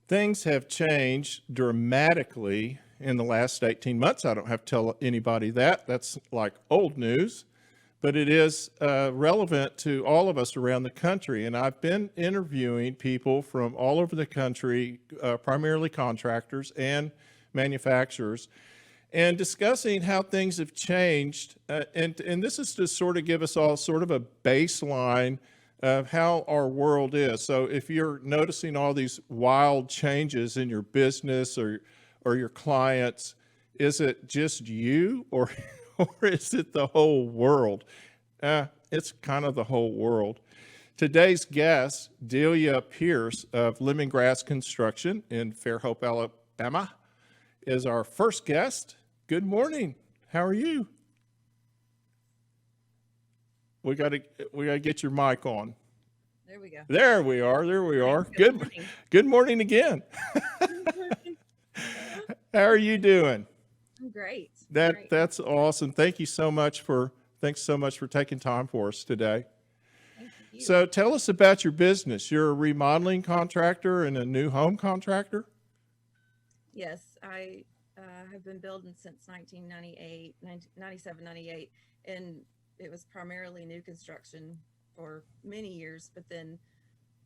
Things have changed dramatically in the last 18 months. I don't have to tell anybody that. That's like old news, but it is relevant to all of us around the country. And I've been interviewing people from all over the country, primarily contractors and manufacturers, and discussing how things have changed. And this is to sort of give us all sort of a baseline of how our world is. So if you're noticing all these wild changes in your business or your clients, is it just you or or is it the whole world? It's kind of the whole world. Today's guest, Delia Pierce of Lemongrass Construction in Fairhope, Alabama, is our first guest. Good morning. How are you? We got to get your mic on. There we go. There we are. There we are. Good morning. Good morning again. How are you doing? I'm great. That's awesome. Thanks so much for taking time for us today. Thank you. So tell us about your business. You're a remodeling contractor and a new home contractor? Yes, I have been building since 1998, 97, 98, and it was primarily new construction for many years. But then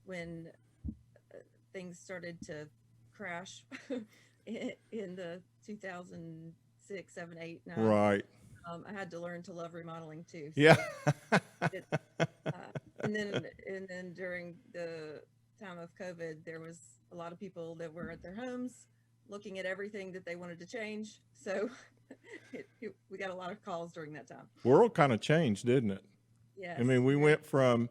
when things started to crash in the 2006, 7, 8, 9, Right. I had to learn to love remodeling too. So Yeah. it, and then during the time of COVID, there was a lot of people that were at their homes looking at everything that they wanted to change. So we got a lot of calls during that time. World kind of changed, didn't it? Yes. I mean, we went from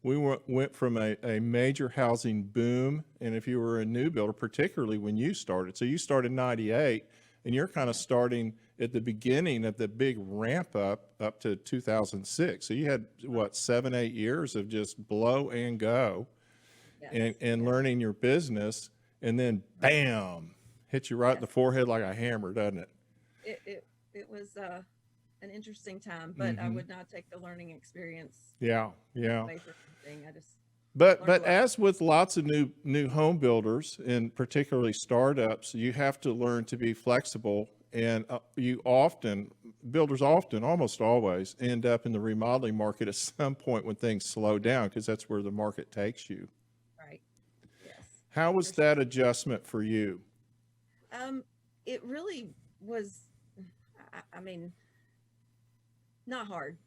a major housing boom, and if you were a new builder, particularly when you started, so you started in 98, and you're kind of starting at the beginning of the big ramp up to 2006. So you had, what, 7, 8 years of just blow and go Yes. and learning your business, and then bam, hit you right in the forehead like a hammer, doesn't it? It was an interesting time, but I would not take the learning experience Yeah. away from anything. I just But learned a lot. as with lots of new home builders and particularly startups, you have to learn to be flexible. And builders often, almost always, end up in the remodeling market at some point when things slow down, because that's where the market takes you. Right. Yes. How was that adjustment for you? It really was. I mean, not hard.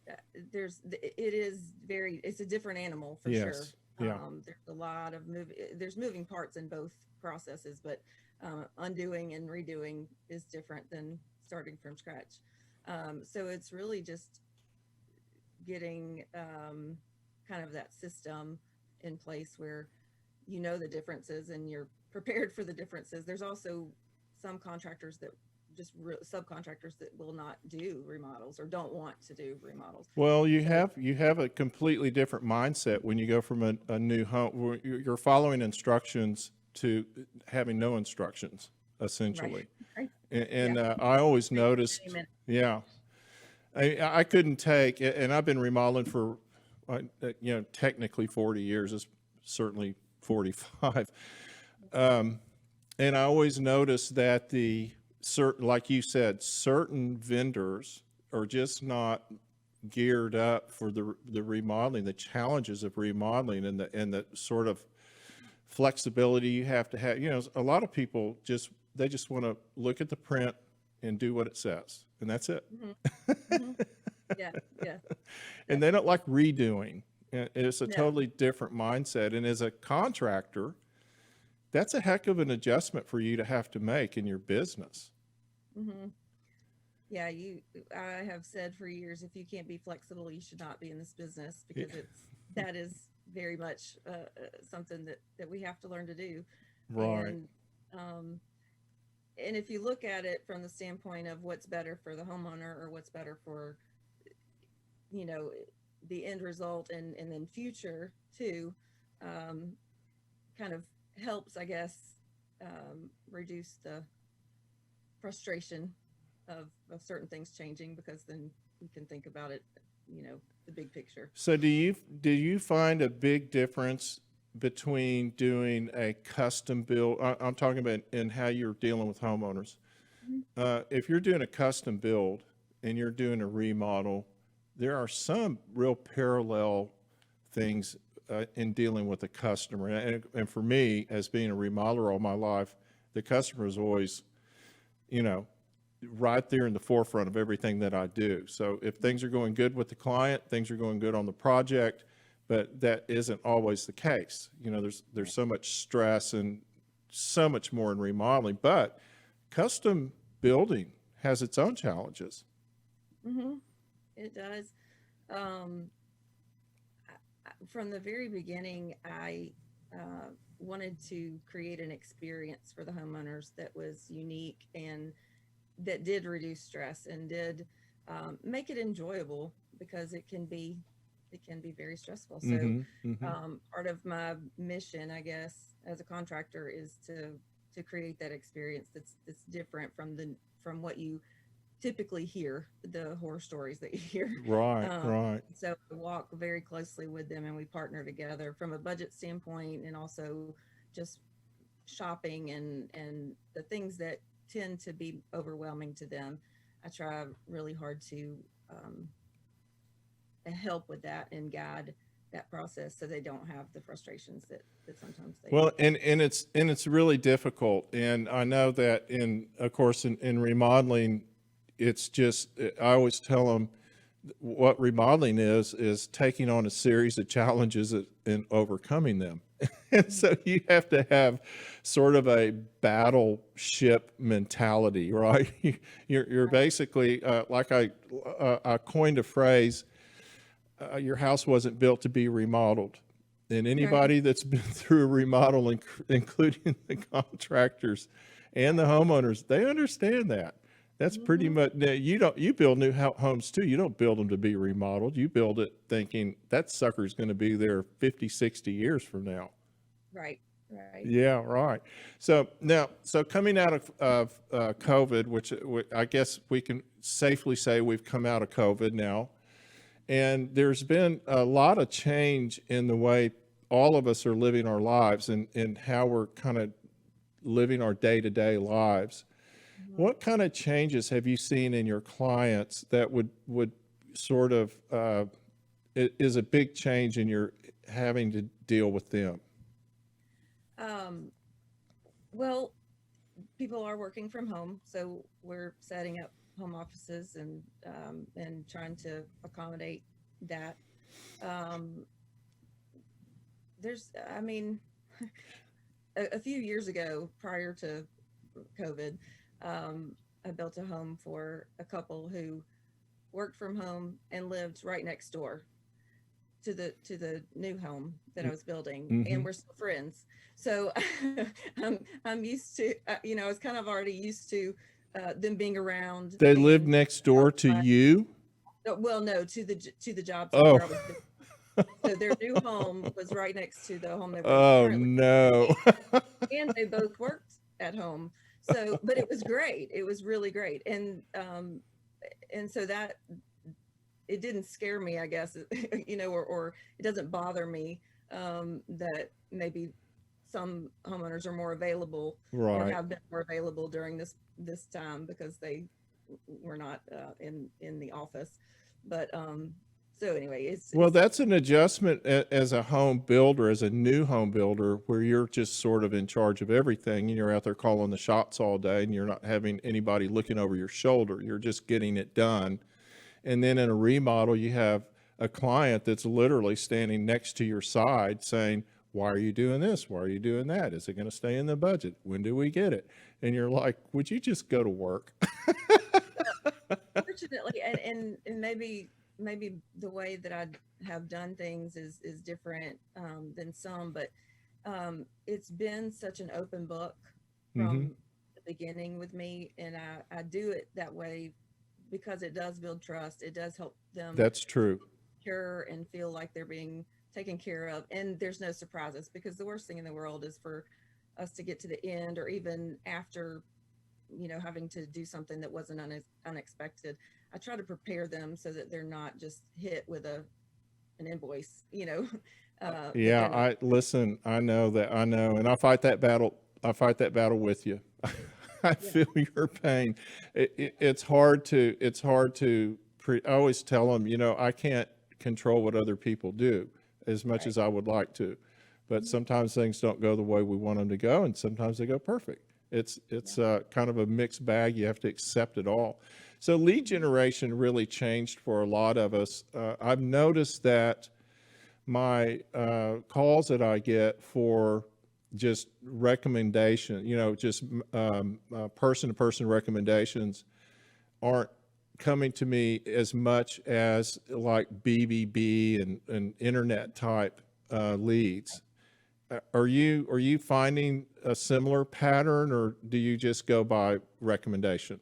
It's a different animal for sure. Yes. Yeah. There's a lot of there's moving parts in both processes, but undoing and redoing is different than starting from scratch. So it's really just getting kind of that system in place where you know the differences and you're prepared for the differences. There's also some contractors that subcontractors that will not do remodels or don't want to do remodels. Well, you have a completely different mindset when you go from a new home, where you're following instructions to having no instructions, essentially. Right. And Yeah. I always noticed, Amen. yeah, I couldn't take, and I've been remodeling for, technically 40 years. It's certainly 45. And I always noticed that like you said, certain vendors are just not geared up for the remodeling, the challenges of remodeling, and the sort of flexibility you have to have. A lot of people just want to look at the print and do what it says, and that's it. Yeah. And they don't like redoing. It's a No. totally different mindset. And as a contractor, that's a heck of an adjustment for you to have to make in your business. Mm-hmm. Yeah, I have said for years, if you can't be flexible, you should not be in this business, because that is very much something that we have to learn to do. Right. And if you look at it from the standpoint of what's better for the homeowner or what's better for, the end result and then future too, kind of helps, I guess, reduce the frustration of certain things changing, because then you can think about it, the big picture. So do you find a big difference between doing a custom build. I'm talking about in how you're dealing with homeowners. Mhm. If you're doing a custom build and you're doing a remodel, there are some real parallel things in dealing with the customer. And for me, as being a remodeler all my life, the customer is always, you know, right there in the forefront of everything that I do. So if things are going good with the client, things are going good on the project, but that isn't always the case. You know, there's so much stress and so much more in remodeling, but custom building has its own challenges. Mm-hmm. It does. Um, from the very beginning, I wanted to create an experience for the homeowners that was unique and that did reduce stress and did make it enjoyable because it can be very stressful. So Mm-hmm. Mm-hmm. part of my mission, I guess, as a contractor is to create that experience that's different from what you typically hear, the horror stories that you hear. Right, Um, right. so I walk very closely with them and we partner together from a budget standpoint and also just shopping and the things that tend to be overwhelming to them. I try really hard to help with that and guide that process so they don't have the frustrations that sometimes they Well, have. and it's really difficult. And I know that of course, in remodeling, it's just, I always tell them what remodeling is taking on a series of challenges and overcoming them. And Mhm. so you have to have sort of a battleship mentality, right? You're Right. basically, like I coined a phrase, your house wasn't built to be remodeled. And Right. anybody that's been through a remodel, including the contractors and the Right. homeowners, they understand that. That's pretty Hmm. much, now, you build new homes too. You don't build them to be remodeled. You build it thinking that sucker's going to be there 50, 60 years from now. Right. Right. Yeah, right. So now, so coming out of COVID, which I guess we can safely say we've come out of COVID now, and there's been a lot of change in the way all of us are living our lives and how we're kind of living our day-to-day lives. Mhm. What kind of changes have you seen in your clients that would sort of is a big change in your having to deal with them? Um, well, people are working from home, so we're setting up home offices and trying to accommodate that. Um, I mean, a few years ago, prior to COVID, um, I built a home for a couple who worked from home and lived right next door to the new home that I was building, and Mm-hmm. we're still friends. So I'm used to, I was kind of already used to them being around They live and next door to you? well, no, to the job site Oh, where I was. So their new home was right next to the home they were oh currently no. in, and they both worked at home. So, but it was great. It was really great, and so that it didn't scare me, I guess, or it doesn't bother me that maybe some homeowners are more available or Right. have been more available during this time because they were not in the office. But so anyway, Well, it's that's an adjustment as a home builder, as a new home builder, where you're just sort of in charge of everything and you're out there calling the shots all day and you're not having anybody looking over your shoulder. You're just getting it done. And then in a remodel, you have a client that's literally standing next to your side saying, why are you doing this? Why are you doing that? Is it going to stay in the budget? When do we get it? And you're like, would you just go to work? fortunately, and maybe the way that I have done things is different than some, but it's been such an open book Mm-hmm. from the beginning with me, and I do it that way because it does build trust. It does help them That's true. secure and feel like they're being taken care of, and there's no surprises because the worst thing in the world is for us to get to the end or even after having to do something that wasn't unexpected. I try to prepare them so that they're not just hit with an invoice, But Yeah, then I listen, I know that, I know, and I fight that battle. I fight that battle with you. I yeah, feel your pain. It's hard to I always tell them, I can't control what other people do as much right. as I would like to, but Mhm. sometimes things don't go the way we want them to go, and sometimes they go perfect. It's Yeah. kind of a mixed bag. You have to accept it all. So lead Mhm. generation really changed for a lot of us. I've noticed that my calls that I get for just recommendation, just person to person recommendations aren't coming to me as much as like BBB and internet type leads. Are you finding a similar pattern, or do you just go by recommendation?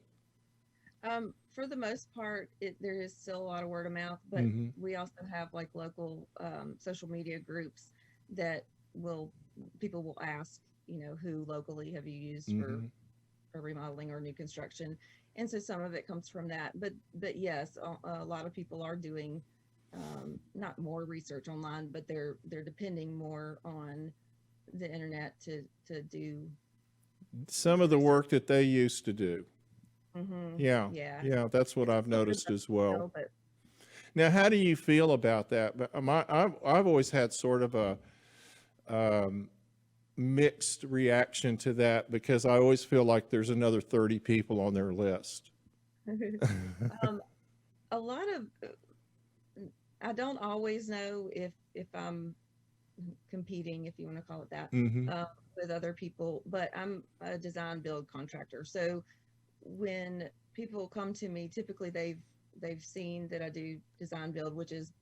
For the most part, there is still a lot of word of mouth, but Mm-hmm. we also have like local social media groups that will people will ask, who locally have you used Mm-hmm. for remodeling or new construction, and so some of it comes from that. But yes, a lot of people are doing not more research online, but they're depending more on the internet to do Some of the the research. work that they used to do. Yeah, Yeah, yeah, that's what it's I've still been noticed done as well. well, but Now, how do you feel about that? But I've always had sort of a um, mixed reaction to that because I always feel like there's another 30 people on their list. um, a lot of I don't always know if I'm competing, if you want to call it that, Mm-hmm. with other people, but I'm a design build contractor. So when people come to me, typically they've seen that I do design build, which is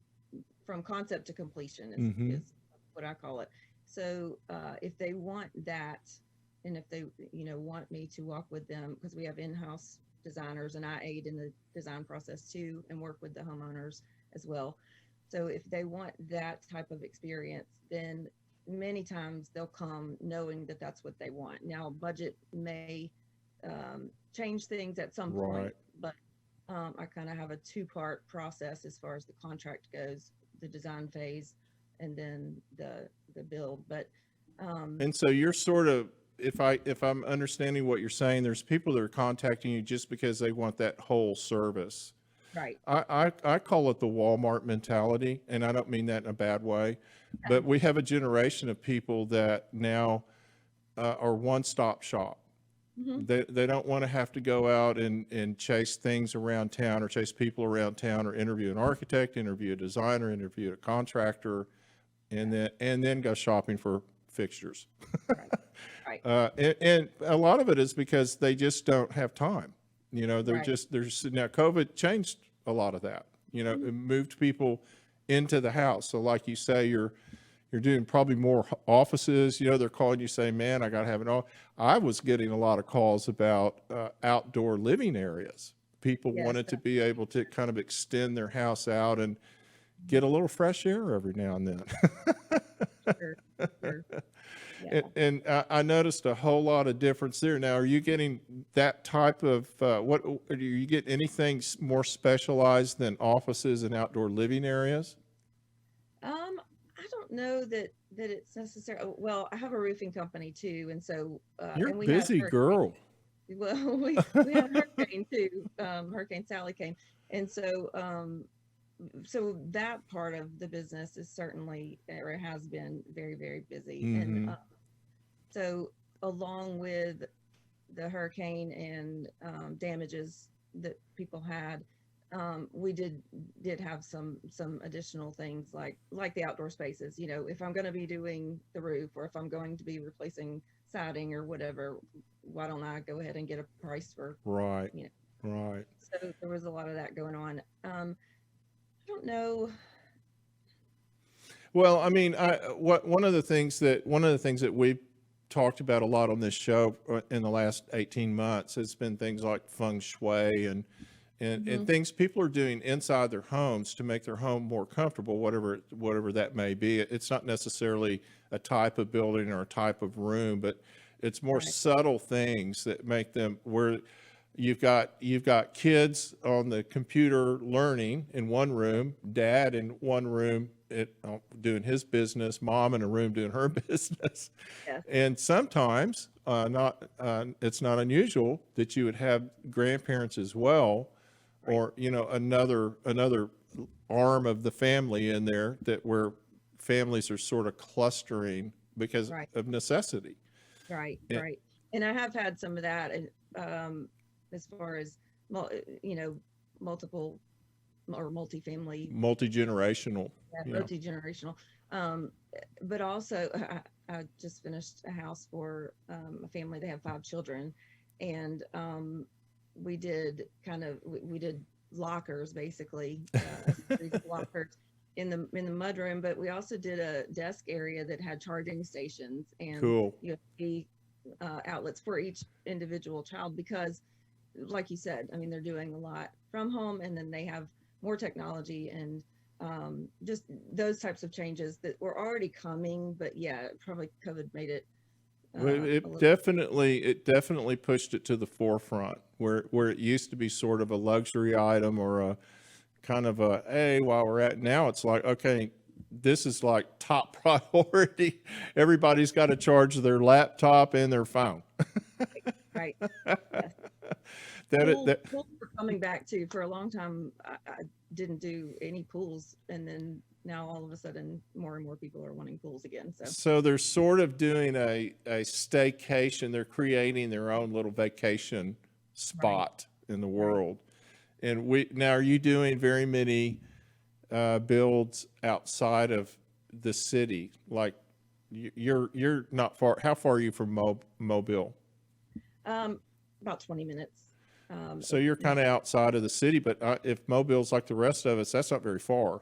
from concept to completion Mm-hmm. is what I call it. So if they want that, and if they want me to walk with them, because we have in-house designers and I aid in the design process too and work with the homeowners as well. So if they want that type of experience, then many times they'll come knowing that that's what they want. Now budget may change things at some point, Right. but I kind of have a two-part process as far as the contract goes: the design phase, and then the build. But And so you're sort of, if I'm understanding what you're saying, there's people that are contacting you just because they want that whole service. right, I call it the Walmart mentality, and I don't mean that in a bad way, but we have a generation of people that now are one-stop shop. hmm They don't want to have to go out and chase things around town or chase people around town or interview an architect, interview a designer, interview a contractor, and then go shopping for fixtures. right, right, And a lot of it is because they just don't have time. right. Now COVID changed a lot of that. Mhm. It moved people into the house. So like you say, you're doing probably more offices. They're calling you saying, man, I got to have it all. I was getting a lot of calls about outdoor living areas. People Yes, wanted to that's be able to kind of extend their house out and get a little fresh air every now and then. sure, sure. Yeah. And I noticed a whole lot of difference there. Now, are you getting that type of, what, do you get anything more specialized than offices and outdoor living areas? I don't know that it's necessary. Well, I have a roofing company too, and so You're a and we had a busy hurricane. girl. Well, we had a hurricane too. Hurricane Sally came, and so that part of the business is certainly, or it has been, very very busy. And Mm-hmm. so along with the hurricane and damages that people had, we did have some additional things like the outdoor spaces. If I'm going to be doing the roof, or if I'm going to be replacing siding or whatever, why don't I go ahead and get a price for Right, you know right. so there was a lot of that going on. I don't know. Well, I mean, one of the things that we've talked about a lot on this show in the last 18 months has been things like feng shui and Hmm. things people are doing inside their homes to make their home more comfortable, whatever that may be. It's not necessarily a type of building or a type of room, but it's more Right. subtle things that make them where You've got kids on the computer learning in one room, dad in one room doing his business, mom in a room doing her business. Yes. And sometimes, not it's not unusual that you would have grandparents as well, Right. or another arm of the family in there, that where families are sort of clustering because Right. of necessity. Right. And Right. And I have had some of that, and as far as you know, multiple or multifamily, multi-generational. yeah, Yeah. multi-generational. Um, but also, I just finished a house for a family. They have 5 children, and we did we did lockers, basically, a series of lockers in the mudroom. But we also did a desk area that had charging stations and Cool. USB outlets for each individual child, because, like you said, I mean, they're doing a lot from home, and then they have more technology, and just those types of changes that were already coming. But yeah, probably COVID made it Well, a it little. definitely pushed it to the forefront, where it used to be sort of a luxury item, or a kind of a, hey, while we're at, now it's like, okay, this is like top priority. Everybody's got to charge their laptop and their phone. Right. Yes. That Pools were coming back too. For a long time, I didn't do any pools, and then now all of a sudden, more and more people are wanting pools again. So So they're sort of doing a staycation. They're creating their own little vacation right, spot in the right. world. And now, are you doing very many builds outside of the city? Like, you're not far. How far are you from Mobile? Um, about 20 minutes. So you're kind of outside of the city, but if Mobile's like the rest of us, that's not very far.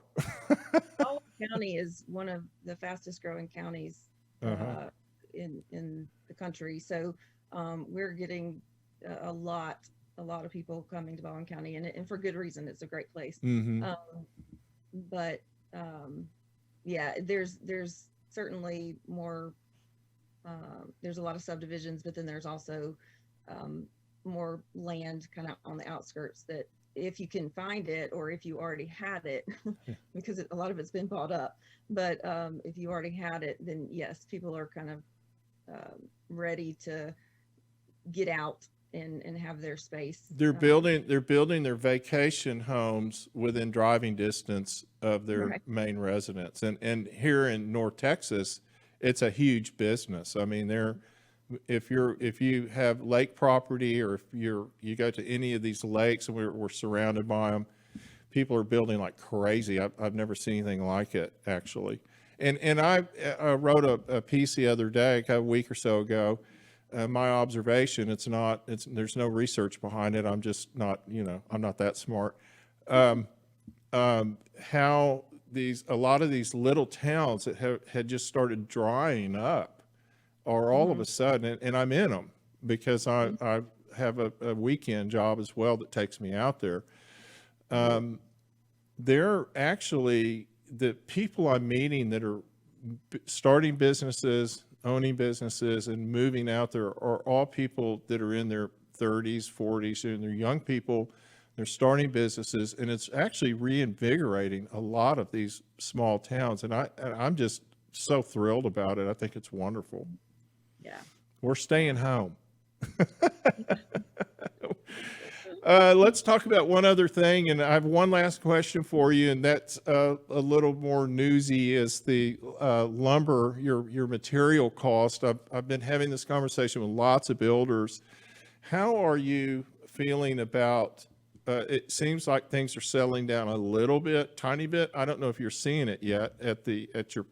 Baldwin County is one of the fastest growing counties Uh-huh. in the country. So we're getting a lot of people coming to Baldwin County, and for good reason. It's a great place. Mm-hmm. Um, but yeah, there's certainly more. There's a lot of subdivisions, but then there's also more land kind of on the outskirts, that if you can find it, or if you already had it, because a lot of it's been bought up. But if you already had it, then yes, people are kind of ready to get out and have their space. They're building their vacation homes within driving distance of their Right. main residence. And here in North Texas, it's a huge business. I mean, if you have lake property, or if you go to any of these lakes, and we're surrounded by them, people are building like crazy. I've never seen anything like it, actually. And I wrote a piece the other day, a week or so ago. My observation, there's no research behind it. I'm just not, I'm not that smart. How a lot of these little towns that had just started drying up, or all of Hmm. a sudden, and I'm in them because Hmm. I have a weekend job as well that takes me out there. They're actually, the people I'm meeting that are starting businesses, owning businesses, and moving out there are all people that are in their 30s, 40s, and they're young people. They're starting businesses, and it's actually reinvigorating a lot of these small towns. And I'm just so thrilled about it. I think it's wonderful. Yeah. We're staying Yeah. home. Let's talk about one other thing, and I have one last question for you, and that's a little more newsy. Is the lumber, your material cost? I've been having this conversation with lots of builders. How are you feeling about? It seems like things are settling down a little bit, tiny bit. I don't know if you're seeing it yet at your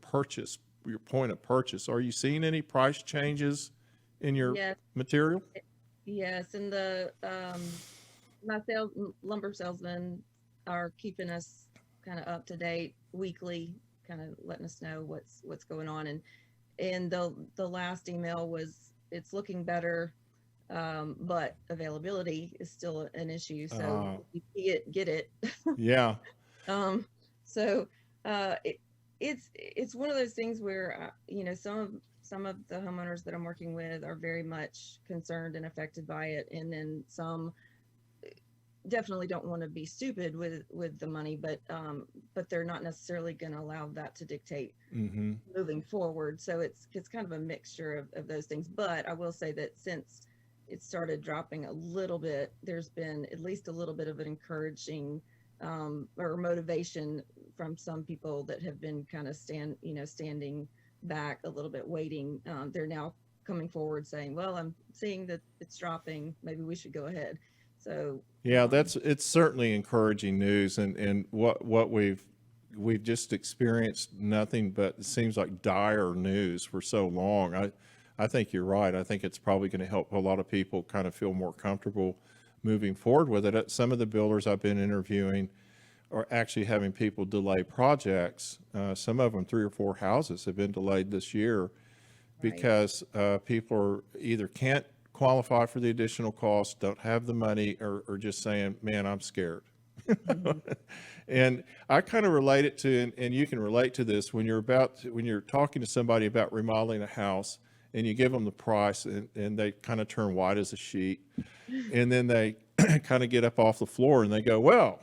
point of purchase. Are you seeing any price changes in your Yes. material? Yes. And my lumber salesmen are keeping us kind of up to date weekly, kind of letting us know what's going on. And the last email was, it's looking better, but availability is still an issue. So Uh, if you see it, get it. yeah. So it's one of those things where, some of the homeowners that I'm working with are very much concerned and affected by it, and then some definitely don't want to be stupid with the money, but they're not necessarily going to allow that to dictate moving forward. So it's kind of a mixture of those things. But I will say that since it started dropping a little bit, there's been at least a little bit of an encouraging or motivation from some people that have been kind of standing back a little bit, waiting. They're now coming forward saying, well, I'm seeing that it's dropping, maybe we should go ahead. So yeah, it's certainly encouraging news, and what we've just experienced nothing but, it seems like, dire news for so long. I think you're right. I think it's probably going to help a lot of people kind of feel more comfortable moving forward with it. Some of the builders I've been interviewing are actually having people delay projects. Some of them 3 or 4 houses have been delayed this year because people are either can't qualify for the additional costs, don't have the money, or just saying, man, I'm scared. And I kind of relate it to, and you can relate to this, when you're talking to somebody about remodeling a house and you give them the price, and they kind of turn white as a sheet, and then they kind of get up off the floor and they go, well,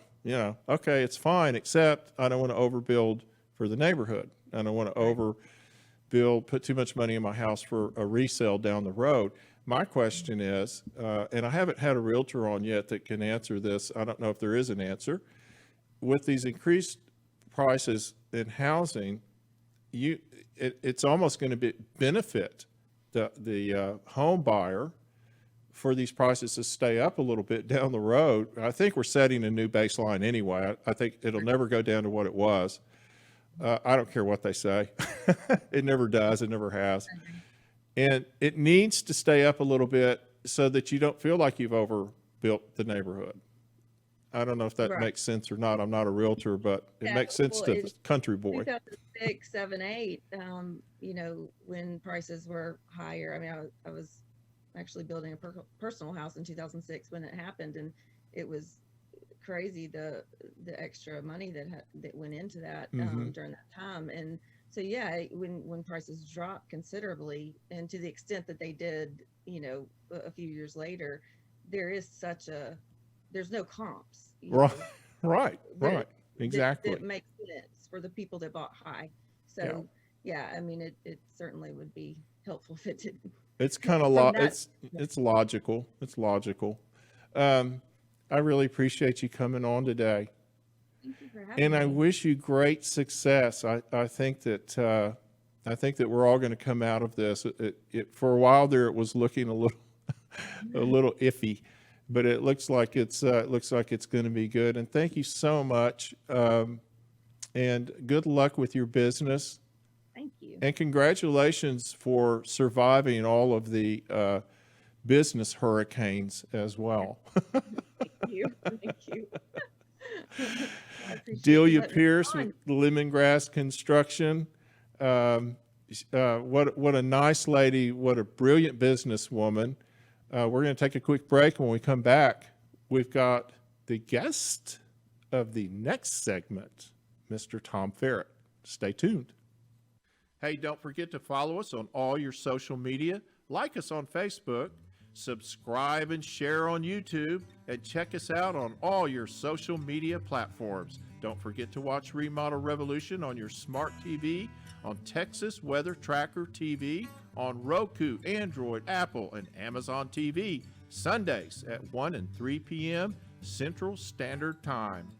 okay, it's fine, except I don't want to overbuild for the neighborhood. I don't want to overbuild, put too much money in my house for a resale down the road. My question is, and I haven't had a realtor on yet that can answer this. I don't know if there is an answer. With these increased prices in housing, it's almost going to benefit the home buyer for these prices to stay up a little bit down the road. I think we're setting a new baseline anyway. I think it'll never go down to what it was. I don't care what they say. It never does. It never has. And it needs to stay up a little bit so that you don't feel like you've overbuilt the neighborhood. I don't know if that makes sense or not. I'm not a realtor, but it makes sense to the country boy. 2006, 7, 8, when prices were higher. I mean, I was actually building a personal house in 2006 when it happened, and it was crazy, the extra money that went into that during that time. And so, yeah, when prices dropped considerably, and to the extent that they did, a few years later, there's no comps. Right. Exactly. That makes sense for the people that bought high. So, yeah, I mean, it certainly would be helpful if it didn't. It's kind of it's logical. It's logical. I really appreciate you coming on today. Thank you for having me. And I wish you great success. I think that we're all going to come out of this. For a while there, it was looking a little iffy, but it looks like it's going to be good. And thank you so much. And good luck with your business. Thank you. And congratulations for surviving all of the business hurricanes as well. Thank you. Thank you. Delia Pierce with Lemongrass Construction. What a nice lady. What a brilliant businesswoman. We're going to take a quick break. When we come back, we've got the guest of the next segment, Mr. Tom Ferret. Stay tuned. Hey, don't forget to follow us on all your social media. Like us on Facebook. Subscribe and share on YouTube, and check us out on all your social media platforms. Don't forget to watch Remodel Revolution on your smart TV, on Texas Weather Tracker TV, on Roku, Android, Apple, and Amazon TV, Sundays at 1 and 3 p.m. Central Standard Time.